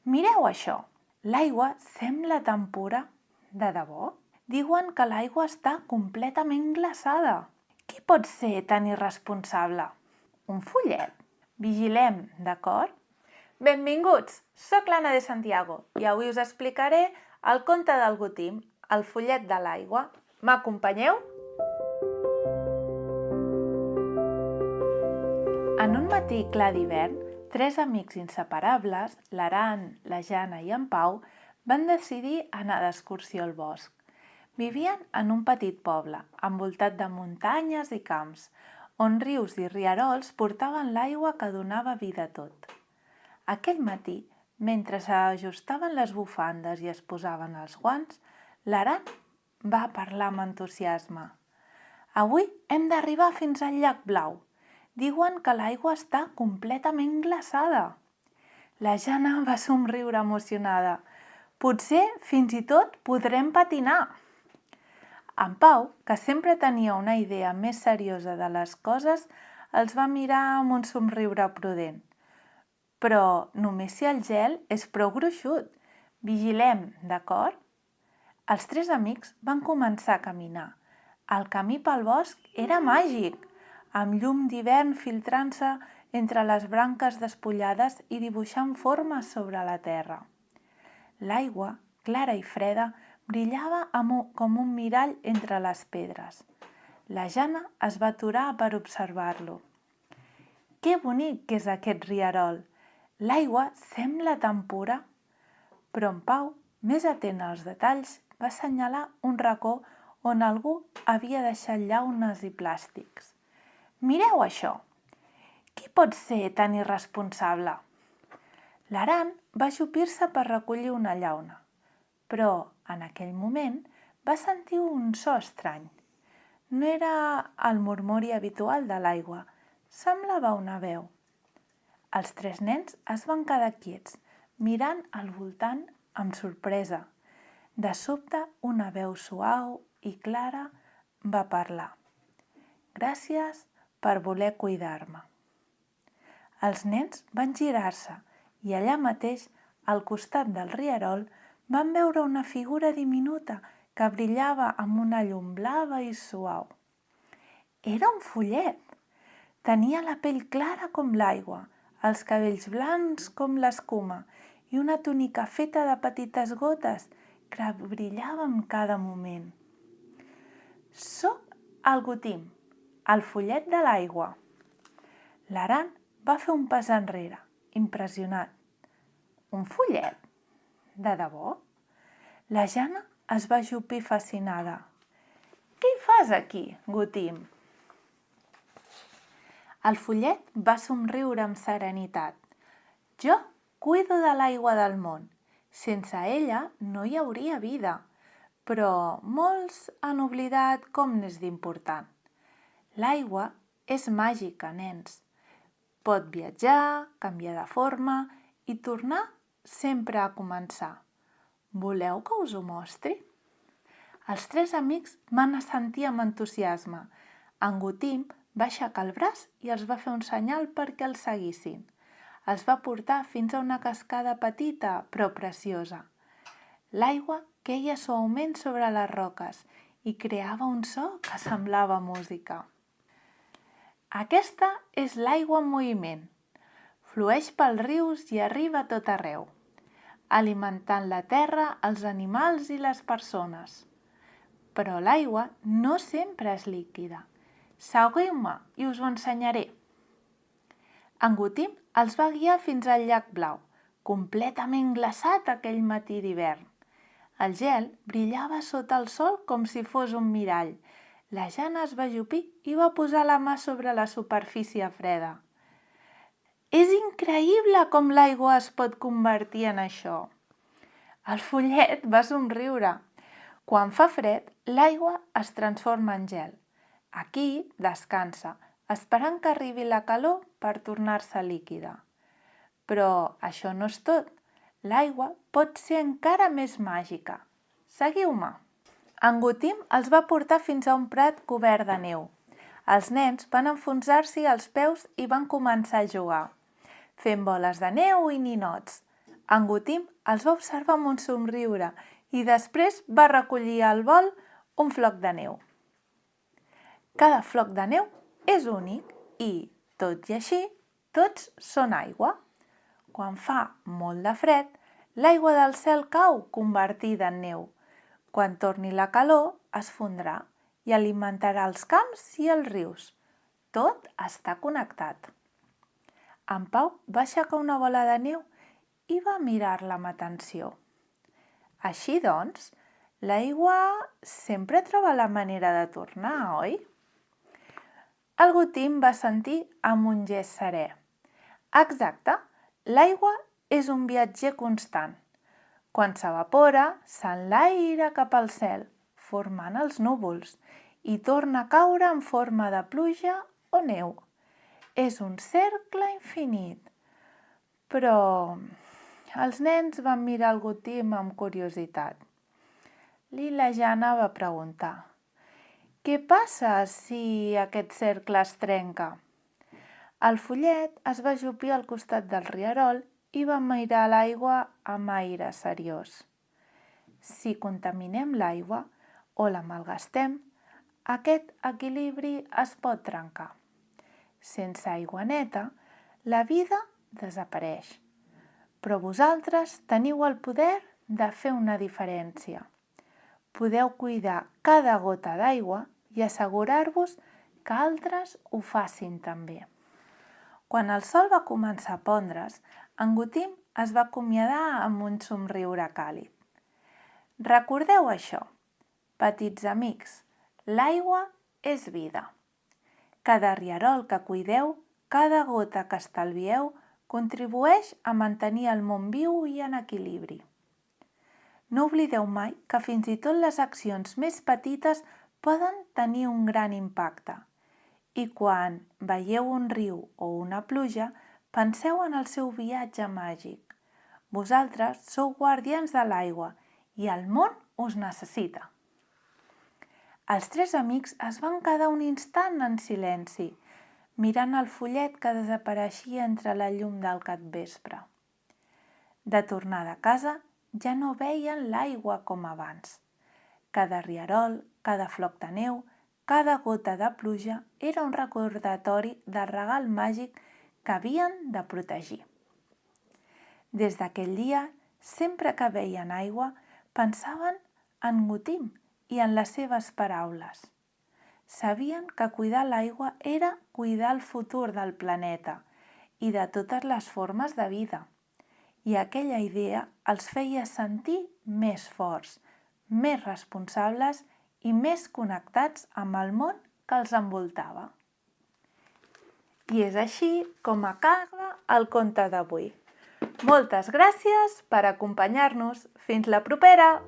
Mireu això! L'aigua sembla tan pura. De debò? Diuen que l'aigua està completament glaçada. Qui pot ser tan irresponsable? Un follet. Vigilem, d'acord? Benvinguts! Soc l'Anna de Santiago i avui us explicaré el conte del Gotim, el follet de l'aigua. M'acompanyeu? En un matí clar d'hivern, tres amics inseparables, l'Aran, la Jana i en Pau, van decidir anar d'excursió al bosc. Vivien en un petit poble, envoltat de muntanyes i camps, on rius i rierols portaven l'aigua que donava vida a tot. Aquell matí, mentre s'ajustaven les bufandes i es posaven els guants, l'Aran va parlar amb entusiasme. «Avui hem d'arribar fins al llac Blau. Diuen que l'aigua està completament glaçada». La Jana va somriure emocionada. «Potser fins i tot podrem patinar». En Pau, que sempre tenia una idea més seriosa de les coses, els va mirar amb un somriure prudent. «Però només si el gel és prou gruixut. Vigilem, d'acord?» Els tres amics van començar a caminar. El camí pel bosc era màgic, amb llum d'hivern filtrant-se entre les branques despullades i dibuixant formes sobre la terra. L'aigua, clara i freda, brillava com un mirall entre les pedres. La Jana es va aturar per observar-lo. «Que bonic que és aquest rierol! L'aigua sembla tan pura!» Però en Pau, més atent als detalls, va assenyalar un racó on algú havia deixat llaunes i plàstics. «Mireu això! Qui pot ser tan irresponsable?» L'Aran va ajupir-se per recollir una llauna, però en aquell moment va sentir un so estrany. No era el murmuri habitual de l'aigua, semblava una veu. Els tres nens es van quedar quiets, mirant al voltant amb sorpresa. De sobte, una veu suau i clara va parlar. «Gràcies per voler cuidar-me». Els nens van girar-se i allà mateix, al costat del rierol, van veure una figura diminuta que brillava amb una llum blava i suau. Era un follet. Tenia la pell clara com l'aigua, els cabells blancs com l'escuma i una túnica feta de petites gotes que brillava en cada moment. «Soc el Gotim, el follet de l'aigua». L'Aran va fer un pas enrere, impressionat. «Un follet? De debò?» La Jana es va ajupir fascinada. «Què hi fas aquí, Gotim?» El follet va somriure amb serenitat. «Jo cuido de l'aigua del món. Sense ella no hi hauria vida, però molts han oblidat com n'és d'important. L'aigua és màgica, nens. Pot viatjar, canviar de forma i tornar sempre a començar. Voleu que us ho mostri?» Els tres amics van assentir amb entusiasme. En Gotim va aixecar el braç i els va fer un senyal perquè el seguissin. Els va portar fins a una cascada petita però preciosa. L'aigua queia suaument sobre les roques i creava un so que semblava música. «Aquesta és l'aigua en moviment. Flueix pels rius i arriba a tot arreu, alimentant la terra, els animals i les persones. Però l'aigua no sempre és líquida. Seguiu-me i us ho ensenyaré». En Gotim els va guiar fins al llac Blau, completament glaçat aquell matí d'hivern. El gel brillava sota el sol com si fos un mirall. La Jana es va ajupir i va posar la mà sobre la superfície freda. «És increïble com l'aigua es pot convertir en això!» El follet va somriure. Quan fa fred, l'aigua es transforma en gel. Aquí descansa, esperant que arribi la calor per tornar-se líquida. Però això no és tot. L'aigua pot ser encara més màgica. Seguiu-me. En Gotim els va portar fins a un prat cobert de neu. Els nens van enfonsar-s'hi els peus i van començar a jugar, fent boles de neu i ninots. En Gutim els va observar amb un somriure i després va recollir al vol un floc de neu. Cada floc de neu és únic i, tot i així, tots són aigua. Quan fa molt de fred, l'aigua del cel cau convertida en neu. Quan torni la calor, es fondrà i alimentarà els camps i els rius. Tot està connectat. En Pau va aixecar una bola de neu i va mirar-la amb atenció. Així doncs, l'aigua sempre troba la manera de tornar, oi? El Gutim va sentir amb un gest serè. Exacte, l'aigua és un viatger constant. Quan s'evapora, s'enlaira cap al cel, formant els núvols, i torna a caure en forma de pluja o neu. És un cercle infinit. Però els nens van mirar el Gutim amb curiositat. Lila Jana va preguntar: «Què passa si aquest cercle es trenca?» El follet es va ajupir al costat del rierol i va mirar l'aigua amb aire seriós. Si contaminem l'aigua o la malgastem, aquest equilibri es pot trencar. Sense aigua neta, la vida desapareix. Però vosaltres teniu el poder de fer una diferència. Podeu cuidar cada gota d'aigua i assegurar-vos que altres ho facin també. Quan el sol va començar a pondre's, en Gutim es va acomiadar amb un somriure càlid. Recordeu això, petits amics, l'aigua és vida. Cada rierol que cuideu, cada gota que estalvieu, contribueix a mantenir el món viu i en equilibri. No oblideu mai que fins i tot les accions més petites poden tenir un gran impacte. I quan veieu un riu o una pluja, penseu en el seu viatge màgic. Vosaltres sou guardians de l'aigua i el món us necessita. Els tres amics es van quedar un instant en silenci, mirant el follet que desapareixia entre la llum del capvespre. De tornada a casa, ja no veien l'aigua com abans. Cada rierol, cada floc de neu, cada gota de pluja era un recordatori del regal màgic que havien de protegir. Des d'aquell dia, sempre que veien aigua, pensaven en Gutim i en les seves paraules. Sabien que cuidar l'aigua era cuidar el futur del planeta i de totes les formes de vida. I aquella idea els feia sentir més forts, més responsables i més connectats amb el món que els envoltava. I és així com acaba el conte d'avui. Moltes gràcies per acompanyar-nos. Fins la propera!